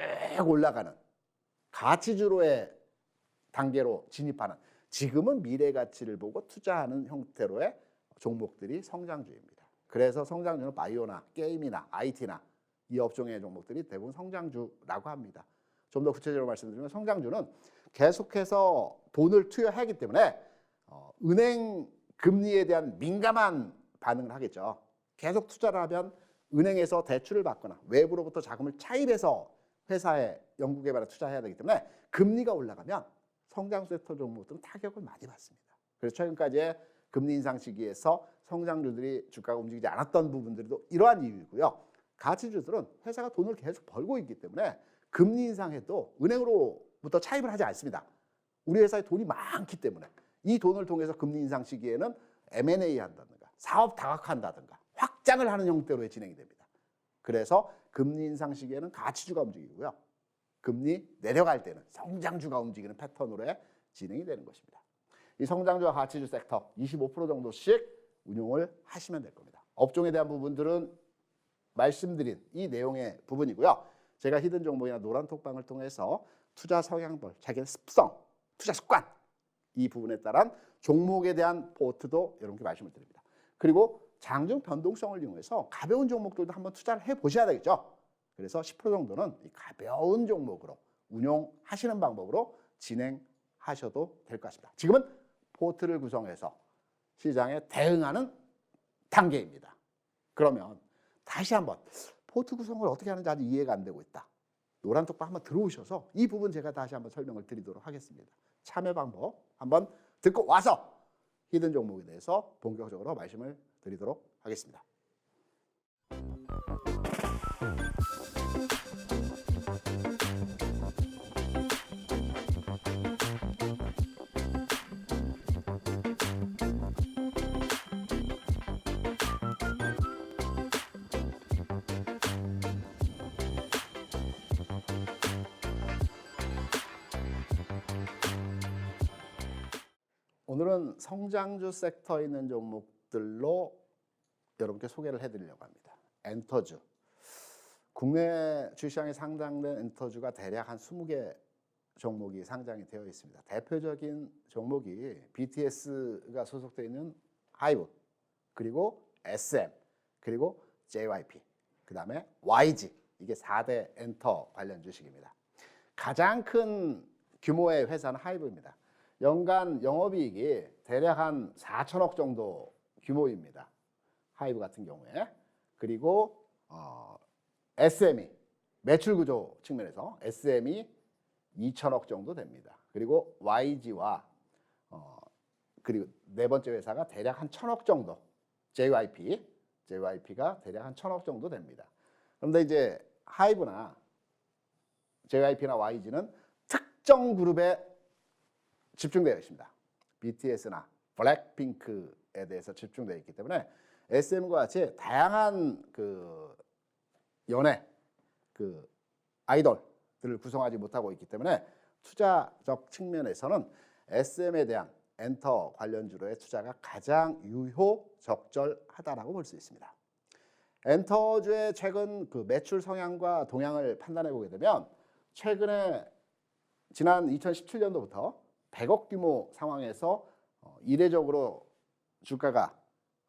올라가는 가치주로의 단계로 진입하는 지금은 미래 가치를 보고 투자하는 형태로의 종목들이 성장주입니다. 그래서 성장주는 바이오나 게임이나 IT나 이 업종의 종목들이 대부분 성장주라고 합니다. 좀 더 구체적으로 말씀드리면 성장주는 계속해서 돈을 투여하기 때문에 은행 금리에 대한 민감한 반응을 하겠죠. 계속 투자를 하면 은행에서 대출을 받거나 외부로부터 자금을 차입해서 회사에 연구개발에 투자해야 되기 때문에 금리가 올라가면 성장 섹터 종목들은 타격을 많이 받습니다. 그래서 최근까지의 금리 인상 시기에서 성장주들이 주가가 움직이지 않았던 부분들도 이러한 이유이고요. 가치주들은 회사가 돈을 계속 벌고 있기 때문에 금리 인상해도 은행으로부터 차입을 하지 않습니다. 우리 회사에 돈이 많기 때문에 이 돈을 통해서 금리 인상 시기에는 M&A 한다든가 사업 다각화한다든가 확장을 하는 형태로 진행이 됩니다. 그래서 금리 인상 시기에는 가치주가 움직이고요. 금리 내려갈 때는 성장주가 움직이는 패턴으로 진행이 되는 것입니다. 이 성장주와 가치주 섹터 25% 정도씩 운용을 하시면 될 겁니다. 업종에 대한 부분들은 말씀드린 이 내용의 부분이고요. 제가 히든 종목이나 노란 톡방을 통해서 투자 성향별, 자기의 습성, 투자 습관 이 부분에 따른 종목에 대한 포트도 여러분께 말씀을 드립니다. 그리고 장중 변동성을 이용해서 가벼운 종목들도 한번 투자를 해보셔야 되겠죠. 그래서 10% 정도는 이 가벼운 종목으로 운용하시는 방법으로 진행하셔도 될 것 같습니다. 지금은 포트를 구성해서 시장에 대응하는 단계입니다. 그러면 다시 한번 포트 구성을 어떻게 하는지 아직 이해가 안 되고 있다. 노란 톡방 한번 들어오셔서 이 부분 제가 다시 한번 설명을 드리도록 하겠습니다. 참여 방법 한번 듣고 와서 히든 종목에 대해서 본격적으로 말씀을 드리도록 하겠습니다. 오늘은 성장주 섹터에 있는 종목들로 여러분께 소개를 해드리려고 합니다. 엔터주. 국내 주시장에 상장된 엔터주가 대략 한 20개 종목이 상장이 되어 있습니다. 대표적인 종목이 BTS가 소속되어 있는 하이브, 그리고 SM, 그리고 JYP, 그 다음에 YG. 이게 4대 엔터 관련 주식입니다. 가장 큰 규모의 회사는 하이브입니다. 연간 영업이익이 대략 한 4천억 정도 규모입니다. 하이브 같은 경우에. 그리고 SM이 매출 구조 측면에서 SM이 2천억 정도 됩니다. 그리고 YG와 그리고 네 번째 회사가 대략 한 1천억 정도, JYP가 대략 한 1천억 정도 됩니다. 그런데 이제 하이브나 JYP나 YG는 특정 그룹에 집중되어 있습니다. BTS나 블랙핑크에 대해서 집중되어 있기 때문에 SM과 같이 다양한 그 연예 그 아이돌들을 구성하지 못하고 있기 때문에 투자적 측면에서는 SM에 대한 엔터 관련주로의 투자가 가장 유효적절하다라고 볼 수 있습니다. 엔터주의 최근 그 매출 성향과 동향을 판단해 보게 되면 최근에 지난 2017년도부터 100억 규모 상황에서 이례적으로 주가가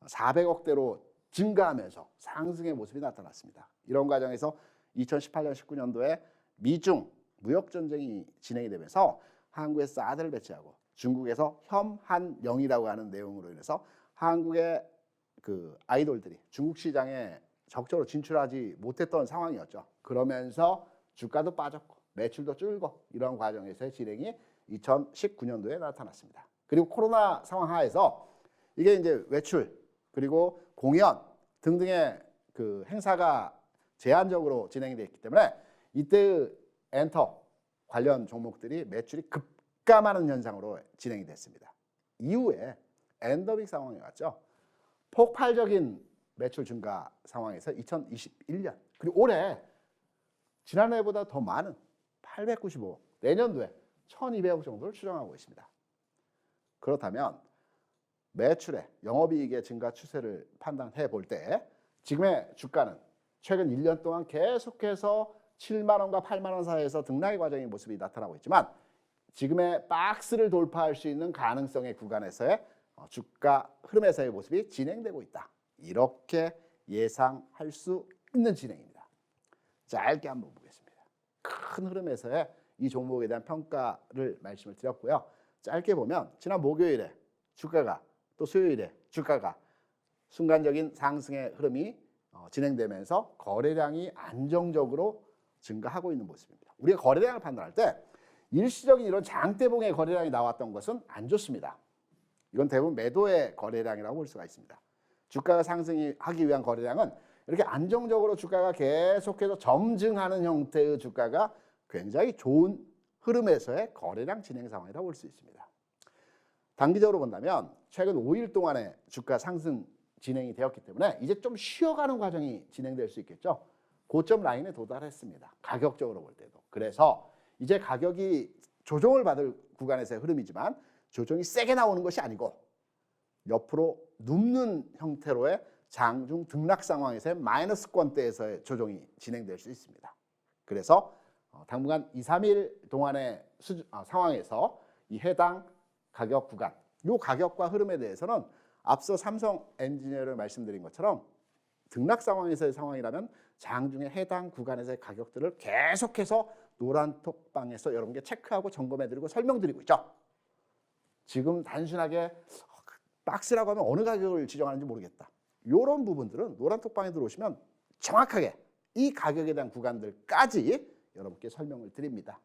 400억대로 증가하면서 상승의 모습이 나타났습니다. 이런 과정에서 2018년, 19년도에 미중 무역 전쟁이 진행이 되면서 한국에서 사드를 배치하고 중국에서 혐한영이라고 하는 내용으로 인해서 한국의 그 아이돌들이 중국 시장에 적극적으로 진출하지 못했던 상황이었죠. 그러면서 주가도 빠졌고 매출도 줄고 이런 과정에서의 진행이 2019년도에 나타났습니다. 그리고 코로나 상황 하에서 이게 이제 외출 그리고 공연 등등의 그 행사가 제한적으로 진행이 됐기 때문에 이때 엔터 관련 종목들이 매출이 급감하는 현상으로 진행이 됐습니다. 이후에 엔더빅 상황이 왔죠. 폭발적인 매출 증가 상황에서 2021년 그리고 올해 지난해보다 더 많은 895억, 내년도에 1200억 정도를 추정하고 있습니다. 그렇다면 매출의 영업이익의 증가 추세를 판단해 볼 때 지금의 주가는 최근 1년 동안 계속해서 7만 원과 8만 원 사이에서 등락의 과정의 모습이 나타나고 있지만 지금의 박스를 돌파할 수 있는 가능성의 구간에서의 주가 흐름에서의 모습이 진행되고 있다. 이렇게 예상할 수 있는 진행입니다. 짧게 한번 보겠습니다. 큰 흐름에서의 이 종목에 대한 평가를 말씀을 드렸고요. 짧게 보면 지난 목요일에 주가가 또 수요일에 주가가 순간적인 상승의 흐름이 진행되면서 거래량이 안정적으로 증가하고 있는 모습입니다. 우리가 거래량을 판단할 때 일시적인 이런 장대봉의 거래량이 나왔던 것은 안 좋습니다. 이건 대부분 매도의 거래량이라고 볼 수가 있습니다. 주가가 상승하기 위한 거래량은 이렇게 안정적으로 주가가 계속해서 점증하는 형태의 주가가 굉장히 좋은 흐름에서의 거래량 진행 상황이라고 볼 수 있습니다. 단기적으로 본다면 최근 5일 동안의 주가 상승 진행이 되었기 때문에 이제 좀 쉬어가는 과정이 진행될 수 있겠죠. 고점 라인에 도달했습니다. 가격적으로 볼 때도. 그래서 이제 가격이 조정을 받을 구간에서의 흐름이지만 조정이 세게 나오는 것이 아니고 옆으로 눕는 형태로의 장중 등락 상황에서의 마이너스권대에서의 조정이 진행될 수 있습니다. 그래서 당분간 2, 3일 동안의 상황에서 이 해당 가격 구간, 이 가격과 흐름에 대해서는 앞서 삼성 엔지니어를 말씀드린 것처럼 등락 상황에서의 상황이라면 장중에 해당 구간에서의 가격들을 계속해서 노란톡방에서 여러분께 체크하고 점검해드리고 설명드리고 있죠. 지금 단순하게 박스라고 하면 어느 가격을 지정하는지 모르겠다. 이런 부분들은 노란톡방에 들어오시면 정확하게 이 가격에 대한 구간들까지 여러분께 설명을 드립니다.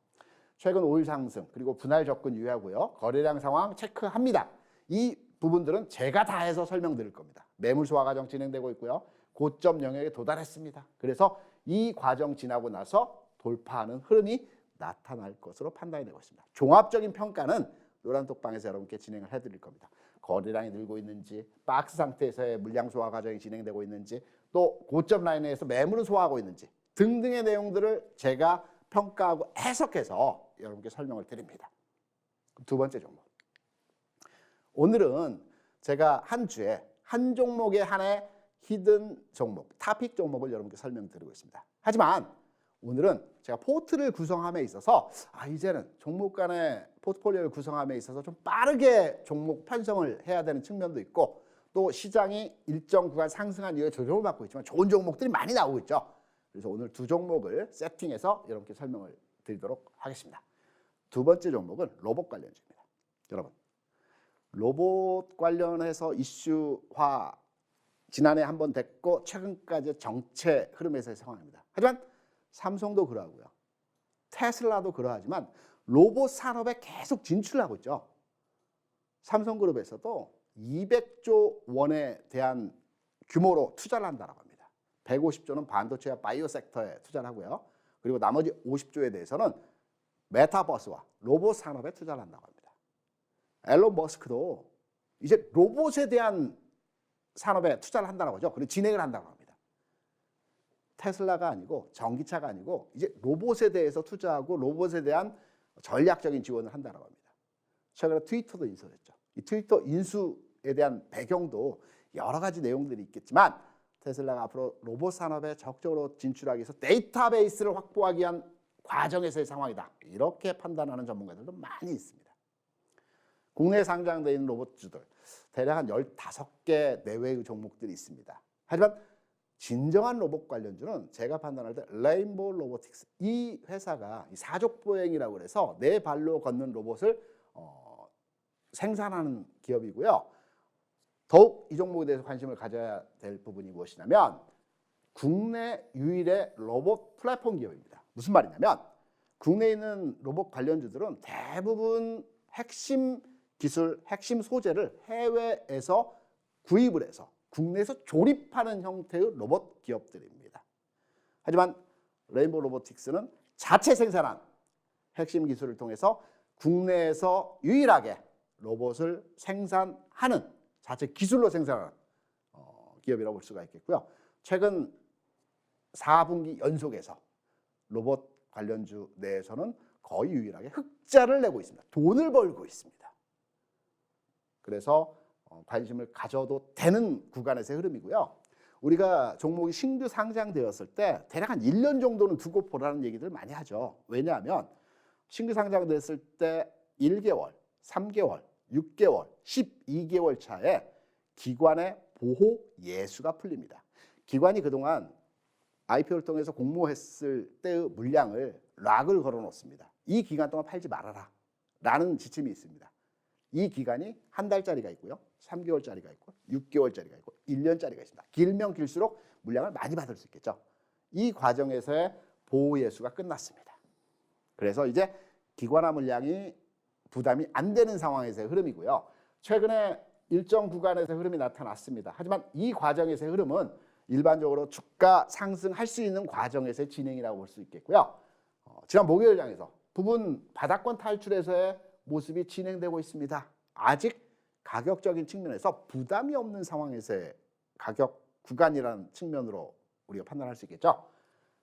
최근 5일 상승 그리고 분할 접근 유의하고요. 거래량 상황 체크합니다. 이 부분들은 제가 다 해서 설명드릴 겁니다. 매물 소화 과정 진행되고 있고요. 고점 영역에 도달했습니다. 그래서 이 과정 지나고 나서 돌파하는 흐름이 나타날 것으로 판단이 되고 있습니다. 종합적인 평가는 노란톡방에서 여러분께 진행을 해드릴 겁니다. 거래량이 늘고 있는지, 박스 상태에서의 물량 소화 과정이 진행되고 있는지, 또 고점 라인에서 매물을 소화하고 있는지 등등의 내용들을 제가 평가하고 해석해서 여러분께 설명을 드립니다. 두 번째 종목. 오늘은 제가 한 주에 한 종목에 한해 히든 종목, 타픽 종목을 여러분께 설명드리고 있습니다. 하지만 오늘은 제가 포트를 구성함에 있어서 이제는 종목 간의 포트폴리오를 구성함에 있어서 좀 빠르게 종목 편성을 해야 되는 측면도 있고 또 시장이 일정 구간 상승한 이후에 조정을 받고 있지만 좋은 종목들이 많이 나오고 있죠. 그래서 오늘 두 종목을 세팅해서 여러분께 설명을 드리도록 하겠습니다. 두 번째 종목은 로봇 관련주입니다. 여러분, 로봇 관련해서 이슈화 지난해 한번 됐고 최근까지 정체 흐름에서의 상황입니다. 하지만 삼성도 그러하고요. 테슬라도 그러하지만 로봇 산업에 계속 진출하고 있죠. 삼성그룹에서도 200조 원에 대한 규모로 투자를 한다고 합니다. 150조는 반도체와 바이오 섹터에 투자를 하고요. 그리고 나머지 50조에 대해서는 메타버스와 로봇 산업에 투자를 한다고 합니다. 앨런 머스크도 이제 로봇에 대한 산업에 투자를 한다고 하죠. 그리고 진행을 한다고 합니다. 테슬라가 아니고 전기차가 아니고 이제 로봇에 대해서 투자하고 로봇에 대한 전략적인 지원을 한다고 합니다. 최근에 트위터도 인수했죠. 이 트위터 인수에 대한 배경도 여러 가지 내용들이 있겠지만 테슬라가 앞으로 로봇 산업에 적극적으로 진출하기 위해서 데이터베이스를 확보하기 위한 과정에서의 상황이다. 이렇게 판단하는 전문가들도 많이 있습니다. 국내에 상장되어 있는 로봇주들 대략 한 15개 내외의 종목들이 있습니다. 하지만 진정한 로봇 관련주는 제가 판단할 때 레인보우 로보틱스, 이 회사가 사족보행이라고 해서 네 발로 걷는 로봇을 생산하는 기업이고요. 더욱 이 종목에 대해서 관심을 가져야 될 부분이 무엇이냐면 국내 유일의 로봇 플랫폼 기업입니다. 무슨 말이냐면 국내에 있는 로봇 관련주들은 대부분 핵심 기술, 핵심 소재를 해외에서 구입을 해서 국내에서 조립하는 형태의 로봇 기업들입니다. 하지만 레인보우 로보틱스는 자체 생산한 핵심 기술을 통해서 국내에서 유일하게 로봇을 생산하는 자체 기술로 생산하는 기업이라고 볼 수가 있겠고요. 최근 4분기 연속에서 로봇 관련주 내에서는 거의 유일하게 흑자를 내고 있습니다. 돈을 벌고 있습니다. 그래서 관심을 가져도 되는 구간에서의 흐름이고요. 우리가 종목이 신규 상장되었을 때 대략 한 1년 정도는 두고 보라는 얘기들 많이 하죠. 왜냐하면 신규 상장됐을 때 1개월, 3개월, 6개월, 12개월 차에 기관의 보호 예수가 풀립니다. 기관이 그동안 IPO를 통해서 공모했을 때의 물량을 락을 걸어놓습니다. 이 기간 동안 팔지 말아라 라는 지침이 있습니다. 이 기간이 한 달짜리가 있고요. 3개월짜리가 있고 6개월짜리가 있고 1년짜리가 있습니다. 길면 길수록 물량을 많이 받을 수 있겠죠. 이 과정에서의 보호 예수가 끝났습니다. 그래서 이제 기관화 물량이 부담이 안 되는 상황에서의 흐름이고요. 최근에 일정 구간에서 흐름이 나타났습니다. 하지만 이 과정에서의 흐름은 일반적으로 주가 상승할 수 있는 과정에서의 진행이라고 볼 수 있겠고요. 지난 목요일 장에서 부분 바닥권 탈출에서의 모습이 진행되고 있습니다. 아직 가격적인 측면에서 부담이 없는 상황에서의 가격 구간이라는 측면으로 우리가 판단할 수 있겠죠.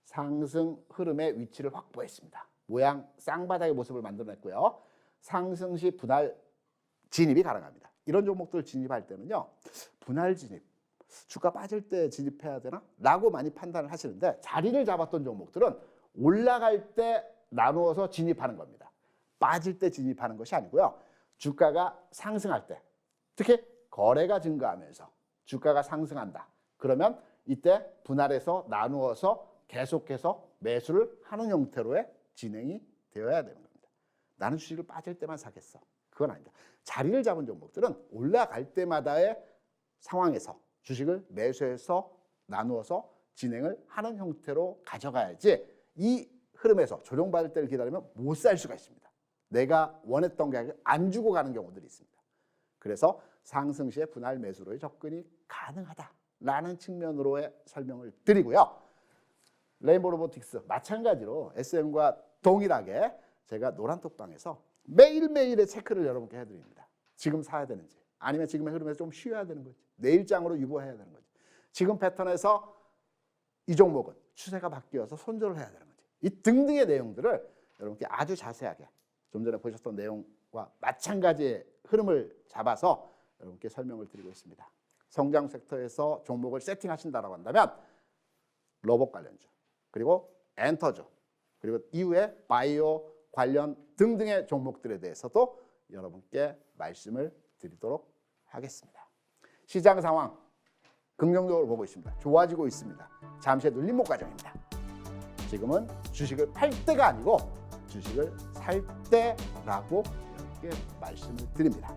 상승 흐름의 위치를 확보했습니다. 모양 쌍바닥의 모습을 만들어냈고요. 상승 시 분할 진입이 가능합니다. 이런 종목들 진입할 때는요. 분할 진입, 주가 빠질 때 진입해야 되나? 라고 많이 판단을 하시는데 자리를 잡았던 종목들은 올라갈 때 나누어서 진입하는 겁니다. 빠질 때 진입하는 것이 아니고요. 주가가 상승할 때, 특히 거래가 증가하면서 주가가 상승한다. 그러면 이때 분할해서 나누어서 계속해서 매수를 하는 형태로의 진행이 되어야 되는 겁니다. 나는 주식을 빠질 때만 사겠어. 그건 아니다. 자리를 잡은 종목들은 올라갈 때마다의 상황에서 주식을 매수해서 나누어서 진행을 하는 형태로 가져가야지 이 흐름에서 조정받을 때를 기다리면 못 살 수가 있습니다. 내가 원했던 가격을 안 주고 가는 경우들이 있습니다. 그래서 상승 시에 분할 매수로의 접근이 가능하다라는 측면으로의 설명을 드리고요. 레인보우 로보틱스 마찬가지로 SM과 동일하게 제가 노란톡방에서 매일매일의 체크를 여러분께 해드립니다. 지금 사야 되는지 아니면 지금의 흐름에서 좀 쉬어야 되는 건지 내일장으로 유보해야 되는 건지 지금 패턴에서 이 종목은 추세가 바뀌어서 손절을 해야 되는 건지 이 등등의 내용들을 여러분께 아주 자세하게 좀 전에 보셨던 내용과 마찬가지의 흐름을 잡아서 여러분께 설명을 드리고 있습니다. 성장 섹터에서 종목을 세팅하신다고 한다면 로봇 관련주 그리고 엔터주 그리고 이후에 바이오 관련 등등의 종목들에 대해서도 여러분께 말씀을 드리도록 하겠습니다. 시장 상황 긍정적으로 보고 있습니다. 좋아지고 있습니다. 잠시의 눌림목 과정입니다. 지금은 주식을 팔 때가 아니고 주식을 살 때라고 이렇게 말씀을 드립니다.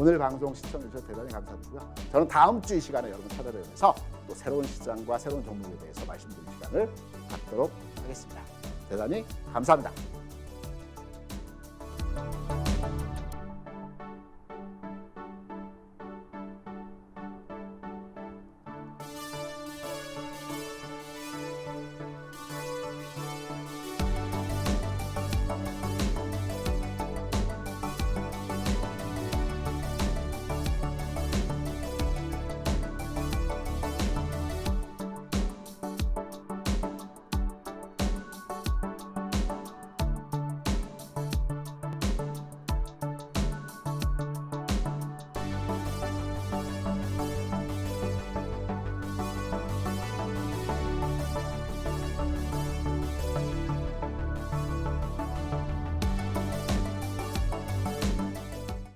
오늘 방송 시청해 주셔서 대단히 감사드리고요. 저는 다음 주 이 시간에 여러분 찾아뵈면서 또 새로운 시장과 새로운 종목에 대해서 말씀드릴 시간을 갖도록 하겠습니다. 대단히 감사합니다.